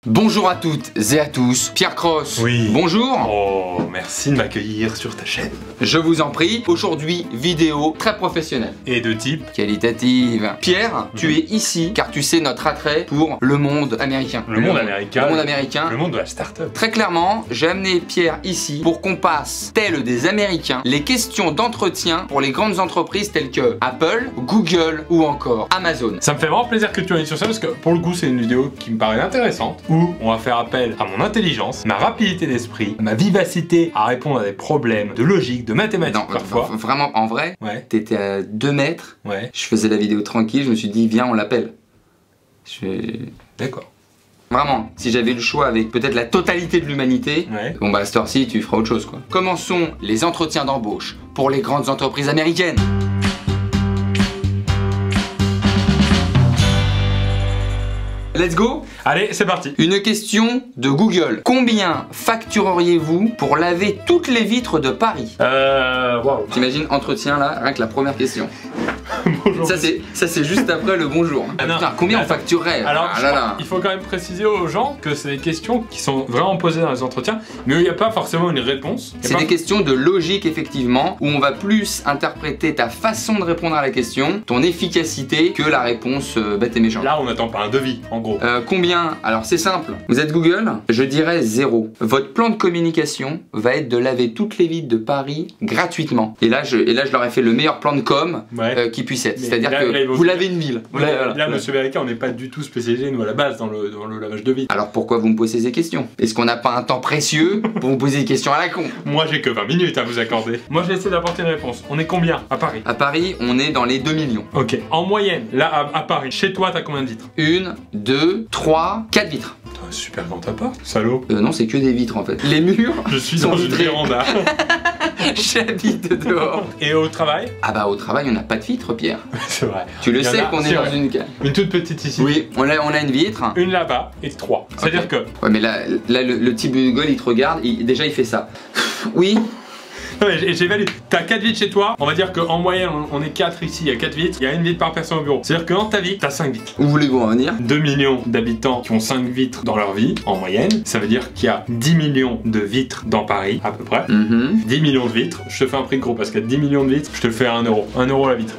Bonjour à toutes et à tous, Pierre Cross. Oui. Bonjour. Oh, merci de m'accueillir sur ta chaîne. Je vous en prie, aujourd'hui, vidéo très professionnelle. Et de type Qualitative. Pierre, tu es ici car tu sais notre attrait pour le monde américain. Le monde américain. Le monde américain. Le monde de la start-up. Très clairement, j'ai amené Pierre ici pour qu'on passe, tels des Américains, les questions d'entretien pour les grandes entreprises telles que Apple, Google ou encore Amazon. Ça me fait vraiment plaisir que tu ailles sur ça parce que pour le coup, c'est une vidéo qui me paraît intéressante où on va faire appel à mon intelligence, ma rapidité d'esprit, ma vivacité à répondre à des problèmes de logique, de mathématiques Non, parfois. vraiment, en vrai, Ouais. t'étais à 2 mètres, Ouais. je faisais la vidéo tranquille, je me suis dit, viens, on l'appelle. D'accord. Vraiment, si j'avais le choix avec peut-être la totalité de l'humanité, Ouais. bon bah à cette heure-ci, tu feras autre chose quoi. Commençons les entretiens d'embauche pour les grandes entreprises américaines. Let's go! Allez, c'est parti. Une question de Google. Combien factureriez-vous pour laver toutes les vitres de Paris? Waouh. T'imagines, entretien là, rien que la première question. Bonjour. Ça c'est juste après le bonjour. Ah non. Putain, combien on facturerait? Alors, Ah là là. il faut quand même préciser aux gens que c'est des questions qui sont vraiment posées dans les entretiens, mais où il n'y a pas forcément une réponse. Il y a C'est pas- des questions de logique effectivement, où on va plus interpréter ta façon de répondre à la question, ton efficacité, que la réponse bête et méchante. Là, on n'attend pas un devis, en gros. Combien? Alors c'est simple, vous êtes Google? Je dirais 0. Votre plan de communication va être de laver toutes les vitres de Paris gratuitement. Et là je leur ai fait le meilleur plan de com Ouais. qui puisse être. Mais C'est-à-dire là, que là, il vaut- vous lavez une ville. Ouais, là, monsieur Américain, on n'est pas du tout spécialisé, nous, à la base, dans le lavage de vitres. Alors pourquoi vous me posez ces questions? Est-ce qu'on n'a pas un temps précieux pour vous poser des questions à la con? Moi, j'ai que 20 minutes à vous accorder. Moi, j'ai essayé d'apporter une réponse. On est combien à Paris? À Paris, on est dans les 2 millions. Ok. En moyenne, là, à Paris, chez toi, t'as combien de vitres? 1, 2, 3, 4 vitres. Putain, super grand appart, salaud. Non, c'est que des vitres en fait. Les murs Je suis sont dans une vitrés. véranda. J'habite dehors. Et au travail? Ah bah au travail, on n'a pas de vitres, Pierre. C'est vrai. Tu le Il y en sais a, qu'on est c'est dans vrai. une cave. Une toute petite ici. Oui, on a une vitre. Une là-bas et 3. C'est-à-dire Ok. que. Ouais, mais là le type de Google, il te regarde, déjà il fait ça. Oui. Non, mais j'ai valu. T'as 4 vitres chez toi. On va dire qu'en moyenne, on est 4 ici. Il y a 4 vitres. Il y a une vitre par personne au bureau. C'est-à-dire que dans ta vie, t'as 5 vitres. Où voulez-vous en venir? 2 millions d'habitants qui ont 5 vitres dans leur vie, en moyenne. Ça veut dire qu'il y a 10 millions de vitres dans Paris, à peu près. 10 millions de vitres. Je te fais un prix gros parce qu'à 10 millions de vitres, je te le fais à 1 euro. 1 euro la vitre.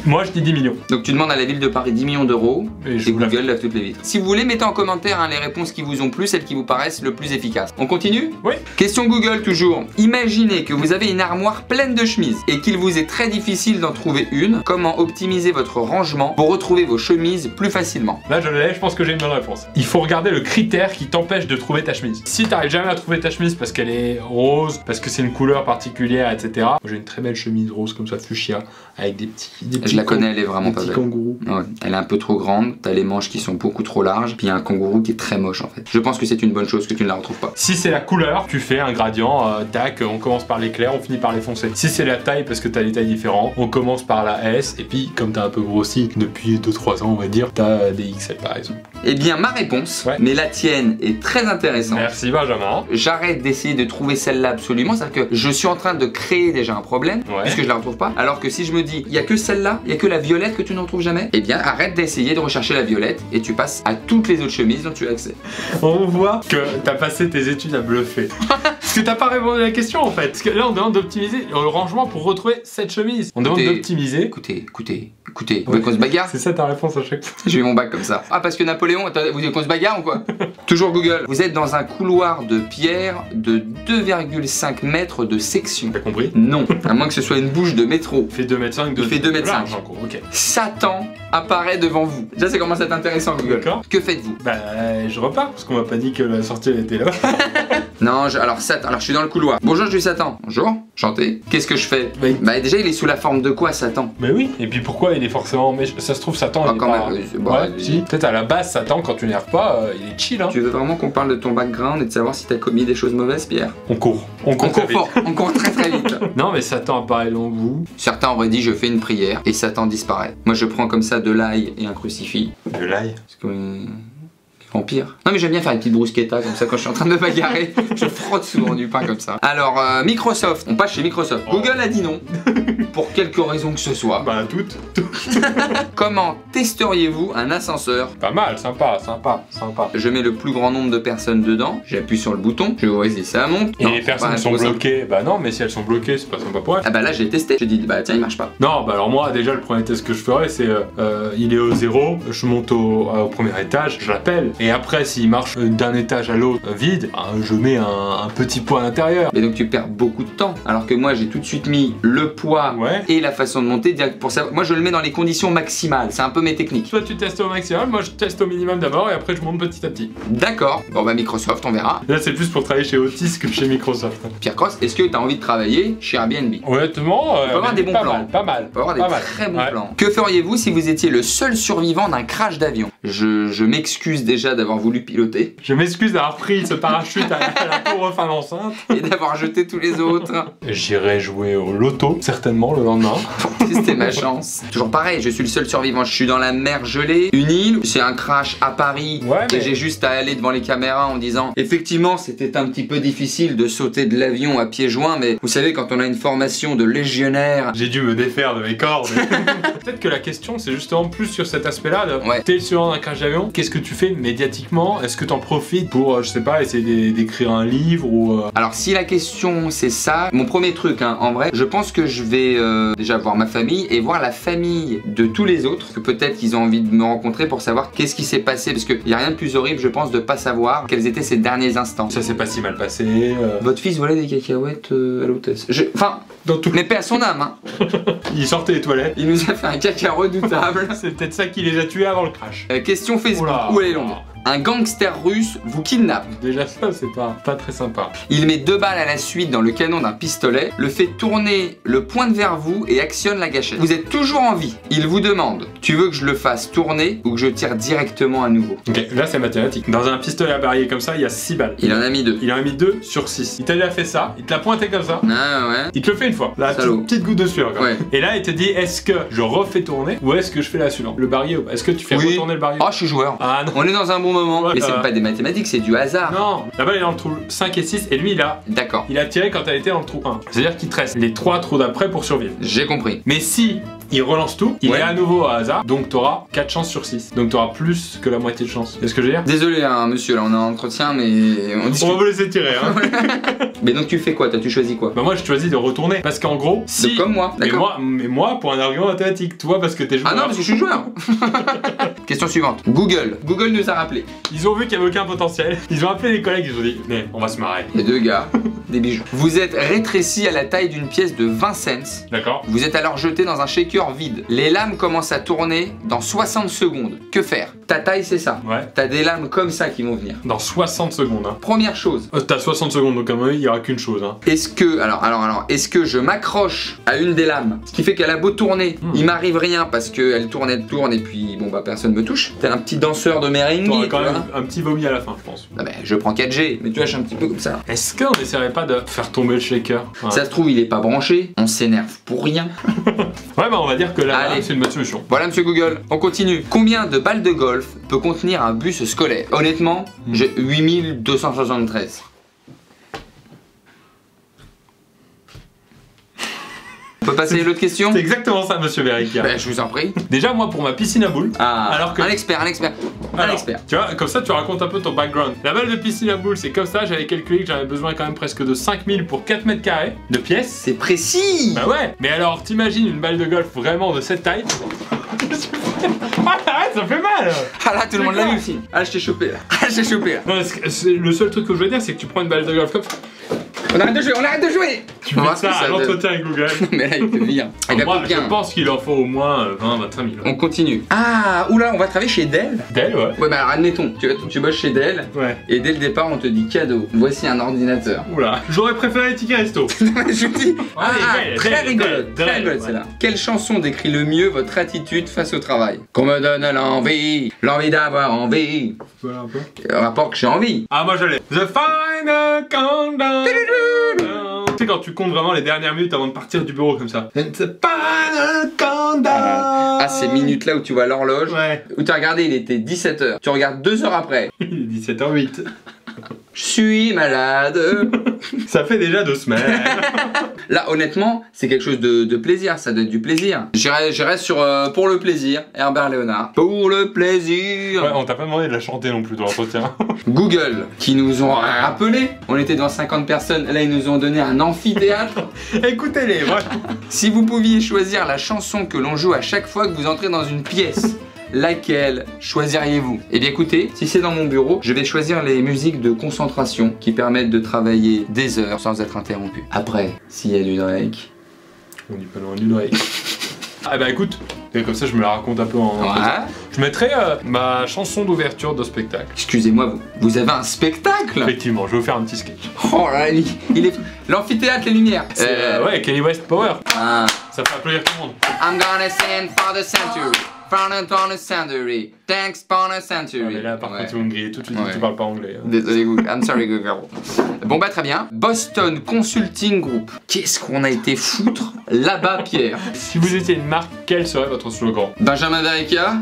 Moi, je dis 10 millions. Donc tu demandes à la ville de Paris 10 millions d'euros Et et je vous la Google lave toutes les vitres. Si vous voulez, mettez en commentaire les réponses qui vous ont plu, celles qui vous paraissent le plus efficaces. On continue? Oui. Question Google toujours. Imaginez que vous avez une armoire pleine de chemises et qu'il vous est très difficile d'en trouver une. Comment optimiser votre rangement pour retrouver vos chemises plus facilement? Là, je l'ai, je pense que j'ai une bonne réponse. Il faut regarder le critère qui t'empêche de trouver ta chemise. Si t'arrives jamais à trouver ta chemise parce qu'elle est rose, parce que c'est une couleur particulière, etc. Moi, j'ai une très belle chemise rose comme ça, fuchsia, avec des petits Je la connais, elle est vraiment des pas petits belle. kangourous. Ouais, elle est un peu trop grande, t'as les manches qui sont beaucoup trop larges, puis il y a un kangourou qui est très moche en fait. Je pense que c'est une bonne chose que tu ne la retrouves pas. Si c'est la couleur, tu fais un gradient, tac, on commence par les clairs, on finit par les foncés. Si c'est la taille, parce que t'as des tailles différentes, on commence par la S, et puis comme t'as un peu grossi depuis 2-3 ans, on va dire, t'as des XL par exemple. Eh bien ma réponse, Ouais. mais la tienne est très intéressante. Merci Benjamin. J'arrête d'essayer de trouver celle-là absolument, c'est-à-dire que je suis en train de créer déjà un problème, Ouais. puisque je la retrouve pas, alors que si je me dis, il y a que celle-là, il y a que la violette que tu ne retrouves jamais, eh bien arrête d'essayer de rechercher la violette, et tu passes à toutes les autres chemises dont tu as accès. On voit que t'as passé tes études à bluffer. Parce que t'as pas répondu à la question en fait. Parce que là on demande d'optimiser le rangement pour retrouver cette chemise. On demande Écoutez, d'optimiser. Écoutez, vous voulez qu'on se bagarre? C'est ça ta réponse à chaque fois. J'ai eu mon bac comme ça. Ah parce que Napoléon, attendez, vous voulez qu'on se bagarre ou quoi? Toujours Google. Vous êtes dans un couloir de pierre de 2,5 mètres de section. T'as compris? Non, à moins que ce soit une bouche de métro. Il fait 2,5 m de Il fait 2,5 m. large, en gros, ok. Satan apparaît devant vous. Déjà, ça commence à être intéressant, Google. D'accord. Que faites-vous? Bah je repars parce qu'on m'a pas dit que la sortie elle était là. Non, alors je suis dans le couloir. Bonjour, je suis Satan. Bonjour, chantez. Qu'est-ce que je fais? Oui. Bah déjà, il est sous la forme de quoi, Satan? Mais oui. Et puis pourquoi il est forcément. Mais ça se trouve Satan Ah, il est quand pas. même, bon, ouais, si. Peut-être à la base Satan quand tu n'erres pas, il est chill hein. Tu veux vraiment qu'on parle de ton background et de savoir si t'as commis des choses mauvaises, Pierre? On court. On On court court très vite. fort, on court très très vite. Non mais Satan apparaît devant vous. Certains auraient dit je fais une prière et Satan disparaît. Moi je prends comme ça de l'ail et un crucifix. De l'ail. Parce que vampire. Non mais j'aime bien faire une petite bruschetta comme ça quand je suis en train de me bagarrer. Je frotte souvent du pain comme ça. Alors Microsoft, on passe chez Microsoft. Oh. Google a dit non. pour quelque raison que ce soit. Bah toutes. Comment testeriez-vous un ascenseur? Pas mal, sympa. Je mets le plus grand nombre de personnes dedans, j'appuie sur le bouton, je vois si ça monte. Et Non, les personnes sont bloquées. Bah non, mais si elles sont bloquées, c'est pas sympa pour elles. Ah bah là j'ai testé, j'ai dit bah tiens il marche pas. Non, bah alors moi déjà le premier test que je ferais c'est il est au 0, je monte au premier étage, je l'appelle et après s'il marche d'un étage à l'autre vide, je mets un petit poids à l'intérieur. Mais donc tu perds beaucoup de temps, alors que moi j'ai tout de suite mis le poids et la façon de monter direct pour ça. Moi je le mets dans les conditions maximales, c'est un peu mes techniques. Toi tu testes au maximum, moi je teste au minimum d'abord et après je monte petit à petit. D'accord, bon bah Microsoft on verra. Là c'est plus pour travailler chez Otis que chez Microsoft. Pierre Cross, est-ce que tu as envie de travailler chez Airbnb? Honnêtement, on peut avoir des bons plans. Pas mal. On peut avoir des très bons plans. Que feriez-vous si vous étiez le seul survivant d'un crash d'avion? Je m'excuse déjà d'avoir voulu piloter. Je m'excuse d'avoir pris ce parachute à la pauvre femme enceinte. Et d'avoir jeté tous les autres. J'irai jouer au loto, certainement, le lendemain. Pour tester ma chance. Toujours pareil, je suis le seul survivant. Je suis dans la mer gelée, une île, c'est un crash à Paris. Et j'ai juste à aller devant les caméras en disant effectivement, c'était un petit peu difficile de sauter de l'avion à pieds joints, mais vous savez, quand on a une formation de légionnaire. J'ai dû me défaire de mes cordes. Peut-être que la question, c'est justement plus sur cet aspect-là. T'es le survivant d'un crash d'avion, qu'est-ce que tu fais médiatiquement? Est-ce que t'en profites pour, je sais pas, essayer d'écrire un livre ou... Alors, si la question c'est ça, mon premier truc, hein, en vrai, je pense que je vais déjà voir ma famille et voir la famille de tous les autres, que peut-être qu'ils ont envie de me rencontrer pour savoir qu'est-ce qui s'est passé, parce qu'il n'y a rien de plus horrible, je pense, de pas savoir quels étaient ces derniers instants. Ça s'est pas si mal passé. Votre fils volait des cacahuètes à l'hôtesse. Enfin, mais paix à son âme, hein. Il sortait des toilettes. Il nous a fait un caca redoutable. C'est peut-être ça qui les a tués avant le crash. Question Facebook, où elle est longue. Un gangster russe vous kidnappe. Déjà ça, c'est pas très sympa. Il met 2 balles à la suite dans le canon d'un pistolet, le fait tourner, le pointe vers vous et actionne la gâchette. Vous êtes toujours en vie. Il vous demande, tu veux que je le fasse tourner ou que je tire directement à nouveau? Ok, là c'est mathématique. Dans un pistolet à barillet comme ça, il y a 6 balles. Il en a mis 2. Il en a mis 2 sur 6. Il t'a déjà fait ça, il te l'a pointé comme ça. Ah ouais. Il te le fait une fois. Là, petite goutte de sueur. Ouais. Et là, il te dit, est-ce que je refais tourner ou est-ce que je fais la suivante? Le barillet ou pas? Est-ce que tu fais retourner le barillet? Oh, je suis joueur. Ah non. On est dans un bon moment. Mais c'est pas des mathématiques, c'est du hasard. Non, la balle est dans le trou 5 et 6 et lui il a. D'accord. Il a tiré quand elle était dans le trou 1. C'est-à-dire qu'il te reste les 3 trous d'après pour survivre. J'ai compris. Mais si il relance tout, il est à nouveau à hasard, donc t'auras 4 chances sur 6. Donc t'auras plus que la moitié de chance. C'est ce que je veux dire? Désolé hein, monsieur, là on est en entretien, mais on discute. On va vous laisser tirer hein. Mais donc tu fais quoi? Tu choisis quoi? Bah moi je choisis de retourner. Parce qu'en gros, si. Comme moi, d'accord. Mais moi pour un argument mathématique, toi parce que t'es joueur. Ah non, parce que je suis joueur. Question suivante. Google. Google nous a rappelé. Ils ont vu qu'il n'y avait aucun potentiel. Ils ont appelé les collègues, ils ont dit, mais on va se marrer. Les 2 gars, des bijoux. Vous êtes rétréci à la taille d'une pièce de 20 cents. D'accord. Vous êtes alors jeté dans un shaker vide. Les lames commencent à tourner dans 60 secondes. Que faire? Ta taille, c'est ça. Ouais. T'as des lames comme ça qui vont venir. Dans 60 secondes. Hein. Première chose. T'as 60 secondes, donc à mon avis, il n'y aura qu'une chose. Hein. Est-ce que, alors, est-ce que je m'accroche à une des lames, ce qui fait qu'elle a beau tourner, il m'arrive rien parce qu'elle tourne, et puis bon bah personne me touche. T'es un petit danseur de merengue. T'auras quand même un petit vomi à la fin, je pense. Non mais je prends 4G, mais tu vois, je suis un petit peu comme ça. Est-ce qu'on essaierait pas de faire tomber le shaker? Ça se trouve, il est pas branché, on s'énerve pour rien. Ouais, bah on va dire que là, c'est une bonne solution. Voilà, monsieur Google, on continue. Combien de balles de golf peut contenir un bus scolaire? Honnêtement, j'ai 8273. On peut passer à l'autre question? C'est exactement ça, monsieur Beric. Ben, je vous en prie. Déjà, moi, pour ma piscine à boules. Alors que... Un expert. Tu vois, comme ça, tu racontes un peu ton background. La balle de piscine à boules, c'est comme ça. J'avais calculé que j'avais besoin quand même presque de 5000 pour 4 mètres carrés de pièces. C'est précis. Bah ouais. Mais alors, t'imagines une balle de golf vraiment de cette taille? Ah, arrête, ça fait mal. Ah là, tout le monde l'a vu aussi. Ah, je t'ai chopé là. Non, le seul truc que je veux dire, c'est que tu prends une balle de golf comme ça. On arrête de jouer. Tu fais ça à l'entretien avec Google. Mais là, il te vire. Moi, je pense qu'il en faut au moins 20-25 000. On continue. Ah, oula, on va travailler chez Dell. Dell, ouais. Ouais, bah alors admettons, tu bosses chez Dell. Ouais. Et dès le départ, on te dit cadeau. Voici un ordinateur. Oula, j'aurais préféré Ticket Resto. Je dis. Très rigolote. Ouais. Celle-là. Quelle chanson décrit le mieux votre attitude face au travail? Qu'on me donne l'envie d'avoir envie. Voilà un peu. Rapport que j'ai envie. Ah, moi je l'ai. The Final Countdown. Tu sais, quand tu comptes vraiment les dernières minutes avant de partir du bureau comme ça. The Final Countdown. Ah, ces minutes-là où tu vois l'horloge. Ouais. Où tu as regardé, il était 17h. Tu regardes 2 heures après. Il est 17h08. Je suis malade. Ça fait déjà 2 semaines. Là, honnêtement, c'est quelque chose de plaisir. Ça doit être du plaisir. J'irai sur pour le plaisir. Herbert Léonard. Pour le plaisir. Ouais, on t'a pas demandé de la chanter non plus dans l'entretien. Google, qui nous ont rappelé. On était dans 50 personnes. Là, ils nous ont donné un amphithéâtre. Écoutez-les, voilà. Si vous pouviez choisir la chanson que l'on joue à chaque fois que vous entrez dans une pièce, laquelle choisiriez-vous? Eh bien écoutez, si c'est dans mon bureau, je vais choisir les musiques de concentration qui permettent de travailler des heures sans être interrompu. Après, s'il y a du Drake... On dit pas loin du Drake. Ah bah écoute, et comme ça je me la raconte un peu en... Ouais. Je mettrais ma chanson d'ouverture de spectacle. Excusez-moi, vous avez un spectacle? Effectivement, je vais vous faire un petit sketch. Oh là, il est... L'amphithéâtre, les lumières. Ouais, Kanye West Power. Ah. Ça fait applaudir tout le monde. I'm gonna sing for the century. For the century. Thanks for the century. Ah, mais là, par contre, tu vas me griller tout de suite, tu parles pas anglais. Hein. Désolé, Google. I'm sorry, Google. Bon, bah, très bien. Boston Consulting Group. Qu'est-ce qu'on a été foutre là-bas, Pierre? Si vous étiez une marque, quel serait votre slogan? Benjamin Verica.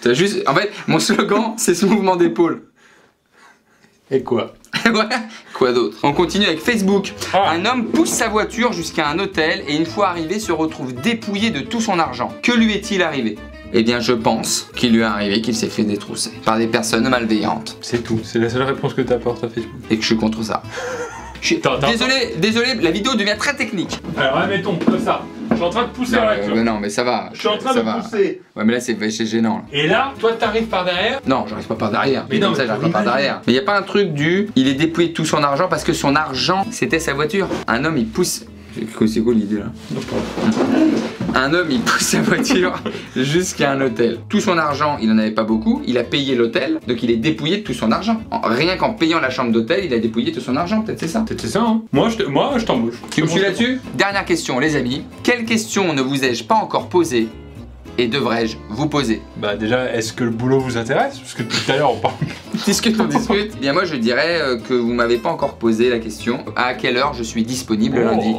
T'as juste... En fait, mon slogan, c'est ce mouvement d'épaule. Et quoi? Ouais. Quoi d'autre? On continue avec Facebook. Ah. Un homme pousse sa voiture jusqu'à un hôtel et une fois arrivé se retrouve dépouillé de tout son argent. Que lui est-il arrivé? Eh bien je pense qu'il lui est arrivé qu'il s'est fait détrousser par des personnes malveillantes. C'est tout, c'est la seule réponse que t'apportes à Facebook. Et que je suis contre ça. Désolé, la vidéo devient très technique. Alors admettons, comme ça. Je suis en train de pousser la voiture. Non mais ça va. Je suis en train de pousser. Ouais mais là c'est gênant là. Et là, toi t'arrives par derrière. Non, j'arrive pas par derrière. Mais non, comme ça j'arrive pas par derrière. Mais y a pas un truc du... Il est dépouillé de tout son argent parce que son argent c'était sa voiture. Un homme il pousse... C'est quoi l'idée là? Un homme il pousse sa voiture jusqu'à un hôtel. Tout son argent, il en avait pas beaucoup, il a payé l'hôtel, donc il est dépouillé de tout son argent. Rien qu'en payant la chambre d'hôtel, il a dépouillé tout son argent, peut-être c'est ça? Peut-être c'est ça, hein. Moi je t'embauche. Tu me suis là-dessus? Dernière question les amis. Quelle question ne vous ai-je pas encore posée et devrais-je vous poser? Bah déjà, est-ce que le boulot vous intéresse? Parce que tout à l'heure on parle... Discute. Eh bien moi je dirais que vous m'avez pas encore posé la question à quelle heure je suis disponible lundi.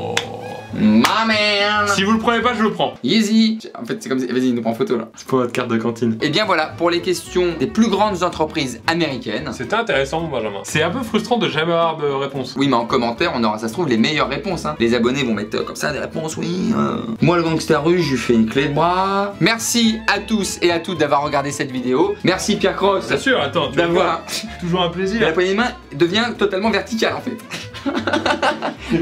Ma merde. Si vous le prenez pas, je le prends. Easy. En fait c'est comme si... Vas-y, il nous prend en photo là. C'est pour votre carte de cantine. Et bien voilà, pour les questions des plus grandes entreprises américaines. C'était intéressant Benjamin. C'est un peu frustrant de jamais avoir de réponse. Oui mais en commentaire on aura, ça se trouve, les meilleures réponses hein. Les abonnés vont mettre comme ça des réponses, oui. Moi le gangster russe, je lui fais une clé de bras. Merci à tous et à toutes d'avoir regardé cette vidéo. Merci Pierre Cross. Bien sûr, attends, d'avoir... Toujours un plaisir. La poignée de main devient totalement verticale en fait.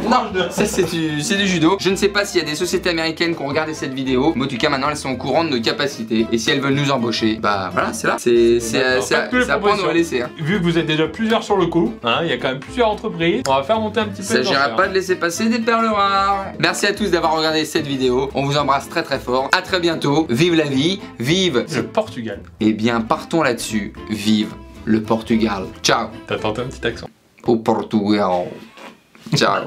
Non, ça c'est du judo. Je ne sais pas s'il y a des sociétés américaines qui ont regardé cette vidéo, mais en tout cas maintenant elles sont au courant de nos capacités. Et si elles veulent nous embaucher, bah voilà, c'est là. C'est à prendre ou à laisser. Hein. Vu que vous êtes déjà plusieurs sur le coup, hein, il y a quand même plusieurs entreprises, on va faire monter un petit peu. Il s'agira pas de laisser passer des perles rares. Merci à tous d'avoir regardé cette vidéo. On vous embrasse très très fort. À très bientôt. Vive la vie, vive le Portugal. Eh bien partons là-dessus. Vive le Portugal. Ciao. T'as tenté un petit accent. Au Portugal. Ciao.